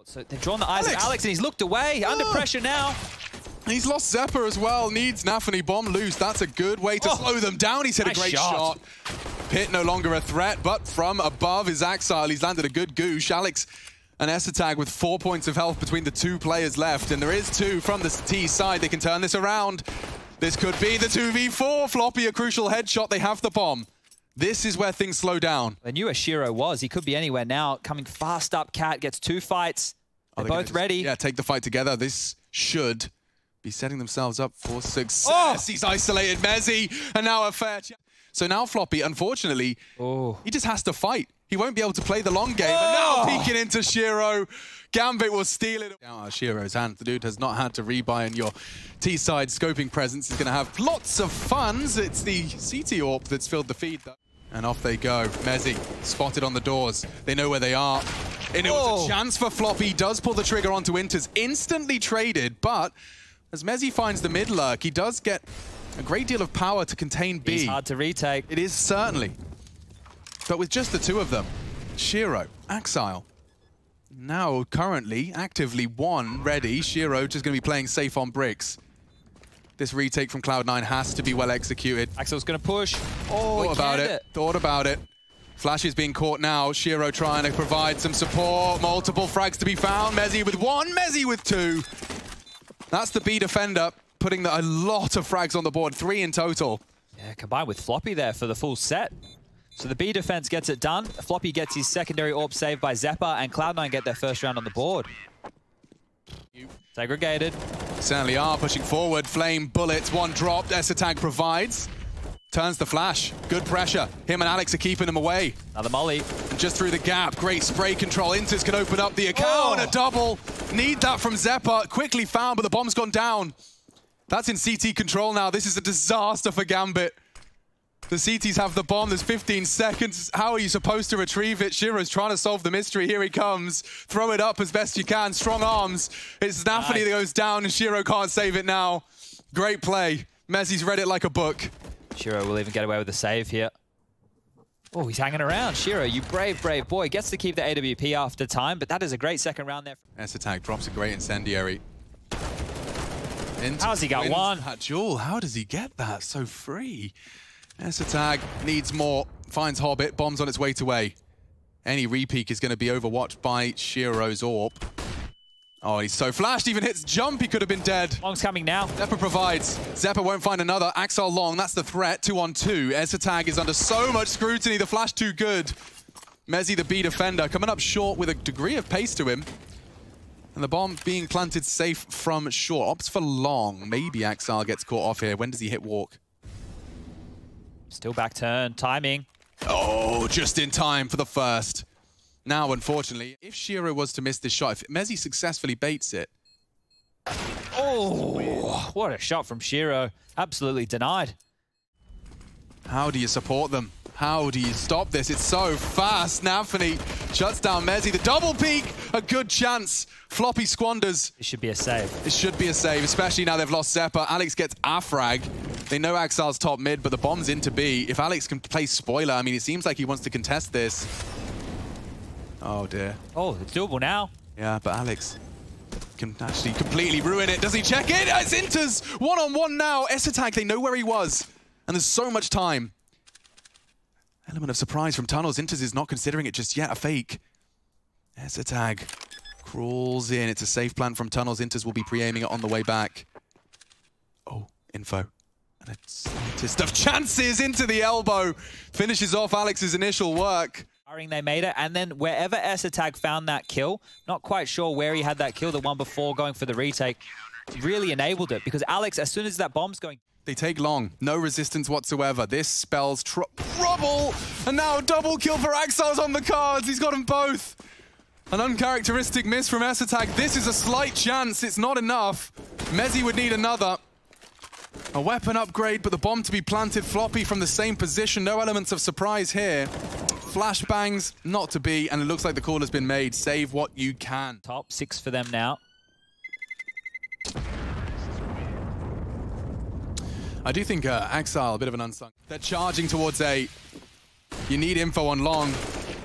So they've drawn the eyes of Alex and he's looked away, under pressure now. He's lost Xeppaa as well, needs Nafany bomb loose. That's a good way to slow them down. He's hit a great shot. Pit no longer a threat, but from above is Axile. He's landed a good goosh. Alex and ESSETAG with 4 points of health between the two players left, and there is two from the T side. They can turn this around. This could be the 2v4. Floppy, a crucial headshot. They have the bomb. This is where things slow down. They knew where Shiro was. He could be anywhere now. Coming fast up, Cat gets 2 fights. They're both ready. Yeah, take the fight together. This should be setting themselves up for success. He's isolated Mezzi, and now a fair chance. So now Floppy, unfortunately, he just has to fight. He won't be able to play the long game. And now peeking into Shiro. Gambit will steal it out of Shiro's hand. The dude has not had to rebuy, and your T-side scoping presence is going to have lots of funds. It's the CT AWP that's filled the feed, though. And off they go. Mezzi spotted on the doors. They know where they are. And it was a chance for Floppy. He does pull the trigger onto Inters. Instantly traded, but as Mezzi finds the mid lurk, he does get a great deal of power to contain B. He's hard to retake. It is certainly. But with just the two of them, Shiro, Axile, now currently actively one ready. Shiro just going to be playing safe on bricks. This retake from Cloud9 has to be well executed. Axile's going to push. Thought about it. Flash is being caught now. Shiro trying to provide some support. Multiple frags to be found. Mezzi with 1, Mezzi with 2. That's the B defender, putting a lot of frags on the board, 3 in total. Yeah, combined with Floppy there for the full set. So the B defense gets it done. Floppy gets his secondary AWP saved by Xeppaa, and Cloud9 get their first round on the board. Segregated. Certainly are pushing forward. Flame, bullets, 1 dropped. ESSETAG provides. Turns the flash. Good pressure. Him and Alex are keeping him away. Another molly. And just through the gap. Great spray control. Inters can open up the account. A double. Need that from Xeppaa. Quickly found, but the bomb's gone down. That's in CT control now. This is a disaster for Gambit. The CTs have the bomb. There's 15 seconds. How are you supposed to retrieve it? Shiro's trying to solve the mystery. Here he comes. Throw it up as best you can. Strong arms. It's Nafany that goes down, and Shiro can't save it now. Great play. Mezzi's read it like a book. Shiro will even get away with the save here. Oh, he's hanging around. Shiro, you brave, brave boy. Gets to keep the AWP after time, but that is a great second round there. ESSETAG drops a great incendiary. How's he got one? That Jewel, how does he get that so free? ESSETAG needs more, finds Hobbit, bombs on its way to A. Any repeak is going to be overwatched by Shiro's AWP. Oh, he's so flashed, even hits jump, he could have been dead. Long's coming now. Xeppaa provides. Xeppaa won't find another. Axile long, that's the threat, 2-on-2. ESSETAG is under so much scrutiny, the flash too good. Mezzi, the B defender, coming up short with a degree of pace to him. And the bomb being planted safe from short. Opts for long. Maybe Axile gets caught off here. When does he hit walk? Still back turn, timing. Oh, just in time for the first. Now, unfortunately, if Shiro was to miss this shot, if Mezzi successfully baits it. Oh, what a shot from Shiro. Absolutely denied. How do you support them? How do you stop this? It's so fast. Nafany shuts down Mezzi. The double peek, a good chance. Floppy squanders. It should be a save. It should be a save, especially now they've lost Xeppaa. Alex gets a frag. They know Axile's top mid, but the bomb's into B. If Alex can play spoiler, I mean, it seems like he wants to contest this. Oh, dear. Oh, it's doable now. Yeah, but Alex can actually completely ruin it. Does he check it? It's Inters! 1-on-1 now. ESSETAG, they know where he was. And there's so much time. Element of surprise from Tunnels. Inters is not considering it just yet. A fake. ESSETAG crawls in. It's a safe plant from Tunnels. Inters will be pre-aiming it on the way back. Oh, info. And a scientist of chances into the elbow. Finishes off Alex's initial work. They made it, and then wherever ESSETAG found that kill, not quite sure where he had that kill, the one before going for the retake, really enabled it, because Alex, as soon as that bomb's going... They take long, no resistance whatsoever. This spells trouble, and now double kill for Axile's on the cards. He's got them both. An uncharacteristic miss from ESSETAG. This is a slight chance, it's not enough. Mezzi would need another. A weapon upgrade, but the bomb to be planted. Floppy from the same position, no elements of surprise here. Flashbangs, not to be, and it looks like the call has been made. Save what you can. Top 6 for them now. I do think Axile, a bit of an unsung. They're charging towards A. You need info on long.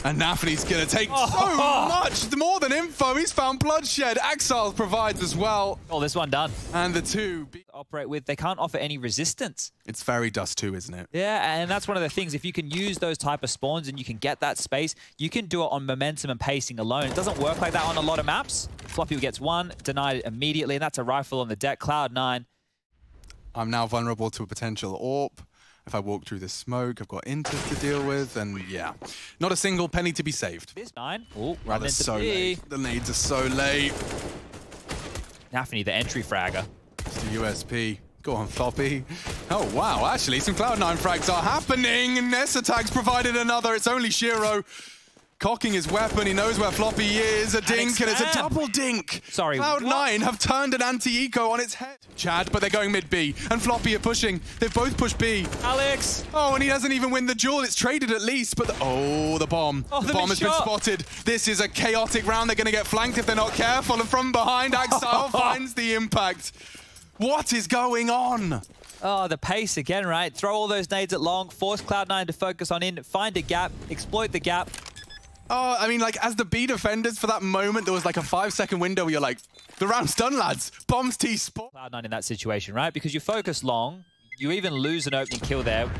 And Nafany's gonna take so much more than info. He's found Bloodshed. Axiles provides as well. Oh, this one done. And the two operate with, they can't offer any resistance. It's very Dust 2, isn't it? Yeah, and that's one of the things. If you can use those type of spawns and you can get that space, you can do it on momentum and pacing alone. It doesn't work like that on a lot of maps. Floppy gets one, denied it immediately, and that's a rifle on the deck. Cloud9. I'm now vulnerable to a potential AWP. If I walk through the smoke, I've got Inters to deal with, and yeah. Not a single penny to be saved. This 9. Oh, rather so late. The nades are so late. Nafany, the entry fragger. It's the USP. Go on, Floppy. Oh, wow. Actually, some Cloud9 frags are happening. Nesatag's provided another. It's only Shiro. Cocking his weapon. He knows where Floppy is. A dink, and it's a double dink. Sorry, Cloud9 have turned an anti-eco on its head. Chad, but they're going mid-B. And Floppy are pushing. They've both pushed B. Alex. Oh, and he doesn't even win the duel. It's traded at least, but the bomb. Oh, the bomb has been spotted. This is a chaotic round. They're going to get flanked if they're not careful. And from behind, Axile finds the impact. What is going on? Oh, the pace again, right? Throw all those nades at long, force Cloud9 to focus on in, find a gap, exploit the gap. Oh, I mean, like, as the B defenders, for that moment, there was like a 5-second window where you're like, the round's done, lads. Bombs T-spot. Cloud9 in that situation, right? Because you focus long, you even lose an opening kill there.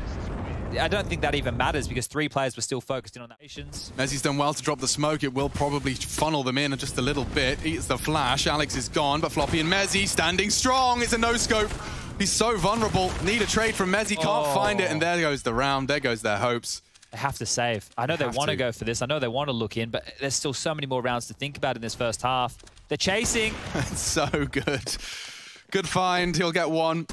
I don't think that even matters because 3 players were still focused in on that. Mezzi's done well to drop the smoke. It will probably funnel them in just a little bit. Eats the flash. Alex is gone, but Floppy and Mezzi standing strong. It's a no-scope. He's so vulnerable. Need a trade from Mezzi. Can't find it, and there goes the round. There goes their hopes. They have to save. I know they want to go for this. I know they want to look in, but there's still so many more rounds to think about in this first half. They're chasing. It's so good. Good find. He'll get one.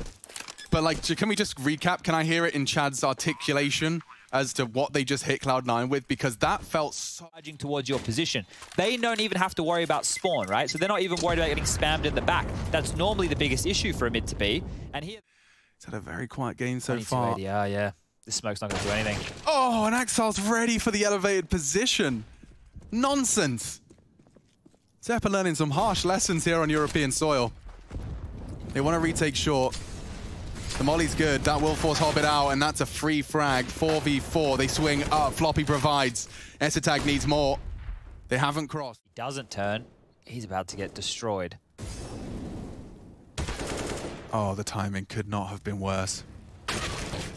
But, like, can we just recap? Can I hear it in Chad's articulation as to what they just hit Cloud9 with? Because that felt so... towards your position. They don't even have to worry about spawn, right? So they're not even worried about getting spammed in the back. That's normally the biggest issue for a mid to be. And here... It's had a very quiet game so far. ADR, yeah. This smoke's not going to do anything. Oh, and Axile's ready for the elevated position. Nonsense. Xeppaa learning some harsh lessons here on European soil. They want to retake short. The molly's good. That will force Hobbit out, and that's a free frag. 4v4. They swing up. Floppy provides. Esatag needs more. They haven't crossed. He doesn't turn. He's about to get destroyed. Oh, the timing could not have been worse.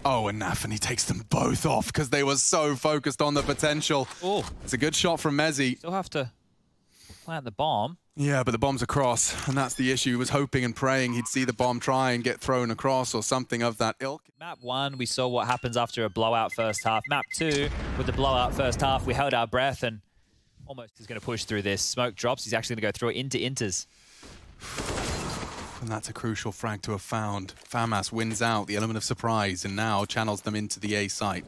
Oh, and Nafany takes them both off because they were so focused on the potential. Oh, it's a good shot from Mezzi. Still have to plant the bomb. Yeah, but the bomb's across, and that's the issue. He was hoping and praying he'd see the bomb try and get thrown across or something of that ilk. Map 1, we saw what happens after a blowout first half. Map 2, with the blowout first half, we held our breath and almost is going to push through this. Smoke drops. He's actually going to go through it into Inters. And that's a crucial frag to have found. FAMAS wins out the element of surprise and now channels them into the A site.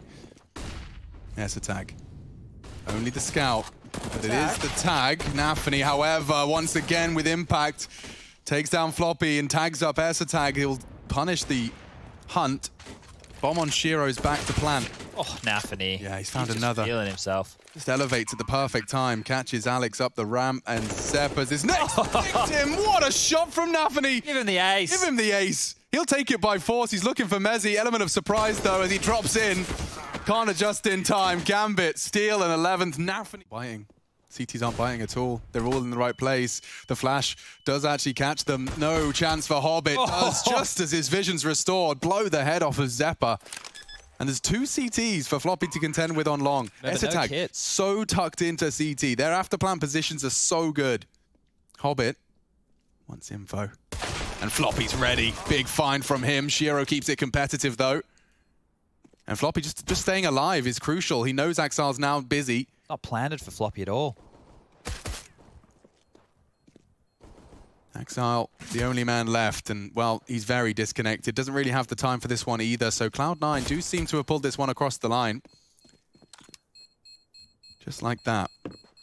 Esatag. Only the scout, but it is the tag. Nafany, however, once again with impact, takes down Floppy and tags up Esatag. He'll punish the hunt. Bomb on Shiro's back to plant. Oh, Nafany. Yeah, he's found Just another. feeling himself. Just elevates at the perfect time, catches Alex up the ramp, and Xeppaa's his next victim. What a shot from Nafany! Give him the ace. Give him the ace. He'll take it by force. He's looking for Mezzi. Element of surprise, though, as he drops in. Can't adjust in time. Gambit, steal, and 11th. Nafany biting. CTs aren't biting at all. They're all in the right place. The flash does actually catch them. No chance for Hobbit. Does just as his vision's restored. Blow the head off of Xeppaa. And there's 2 CTs for Floppy to contend with on long. Esatag so tucked into CT. Their after-plan positions are so good. Hobbit wants info. And Floppy's ready. Big find from him. Shiro keeps it competitive, though. And Floppy just staying alive is crucial. He knows Axile's now busy. Not planted for Floppy at all. Axile, the only man left, and, well, he's very disconnected. Doesn't really have the time for this one either, so Cloud9 do seem to have pulled this one across the line. Just like that.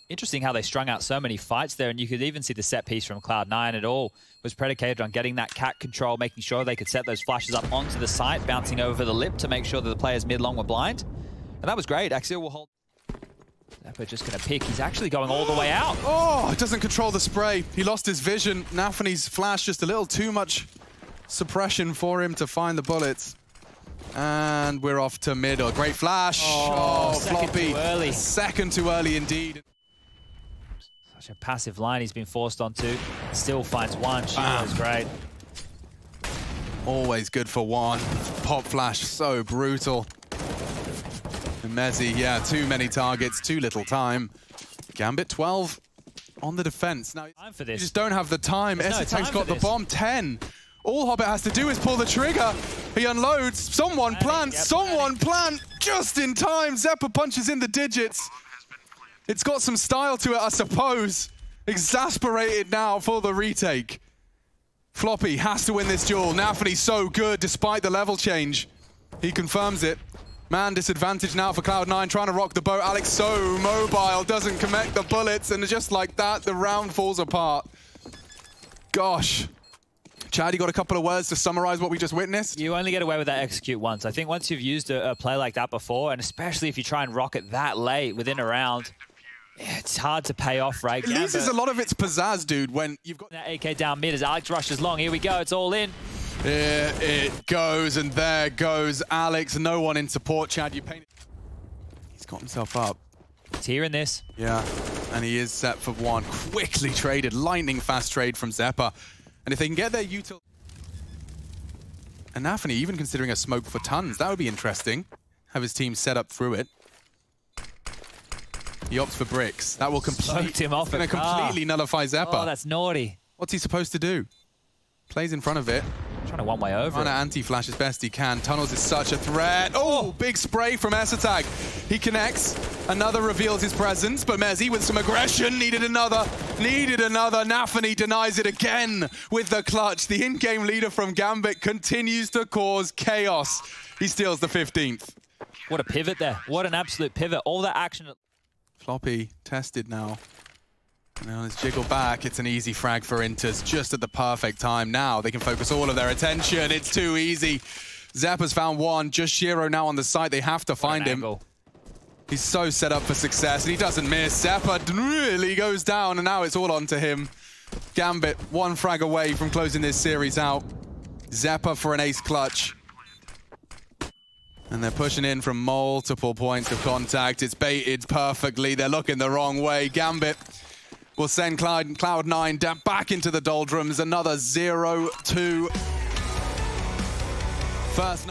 Interesting how they strung out so many fights there, and you could even see the set piece from Cloud9. It all was predicated on getting that cat control, making sure they could set those flashes up onto the site, bouncing over the lip to make sure that the players mid-long were blind. And that was great. Axial will hold... Xeppaa just going to pick. He's actually going all the way out. Oh, it doesn't control the spray. He lost his vision. Nafany's flash just a little too much suppression for him to find the bullets. And we're off to middle. Great flash. Oh, Floppy. too early. Second too early indeed. Such a passive line he's been forced onto. Still finds one. Shero's great. Always good for one. Pop flash, so brutal. And Mezzi, yeah, too many targets, too little time. Gambit 12 on the defense. Now, time for this. You just don't have the time. Essetag's got the bomb, 10. All Hobbit has to do is pull the trigger. He unloads. Someone plant. Someone plant. Just in time. Xeppaa punches in the digits. It's got some style to it, I suppose. Exasperated now for the retake. Floppy has to win this duel. Nafany's so good despite the level change. He confirms it. Man disadvantage now for Cloud9, trying to rock the boat. Alex so mobile, doesn't connect the bullets, and just like that, the round falls apart. Gosh. Chad, you got a couple of words to summarize what we just witnessed? You only get away with that execute once. I think once you've used a play like that before, and especially if you try and rock it that late within a round, it's hard to pay off, right? It loses a lot of its pizzazz, dude, when you've got that AK down mid as Alex rushes long. Here we go, it's all in. Here it goes, and there goes Alex. No one in support, Chad. You painted. He's got himself up. He's here in this. Yeah, and he is set for one. Quickly traded, lightning fast trade from Xeppaa. And if they can get their util... And Nafany even considering a smoke for tons, that would be interesting. Have his team set up through it. He opts for bricks. That will completely nullify Xeppaa. Oh, that's naughty. What's he supposed to do? Plays in front of it. Trying to one-way over. Trying to anti-flash as best he can. Tunnels is such a threat. Oh, big spray from Essetag. He connects. Another reveals his presence, but Mezzi with some aggression needed another. Nafany denies it again with the clutch. The in-game leader from Gambit continues to cause chaos. He steals the 15th. What a pivot there. What an absolute pivot. All that action. Floppy tested now. Now let's jiggle back. It's an easy frag for Inters just at the perfect time. Now they can focus all of their attention. It's too easy. Xeppaa's found one. Just Shero now on the site. They have to find him. He's so set up for success, and he doesn't miss. Xeppaa really goes down, and now it's all on to him. Gambit, one frag away from closing this series out. Xeppaa for an ace clutch. And they're pushing in from multiple points of contact. It's baited perfectly. They're looking the wrong way. Gambit will send Cloud9 back into the doldrums. Another 0-2. First.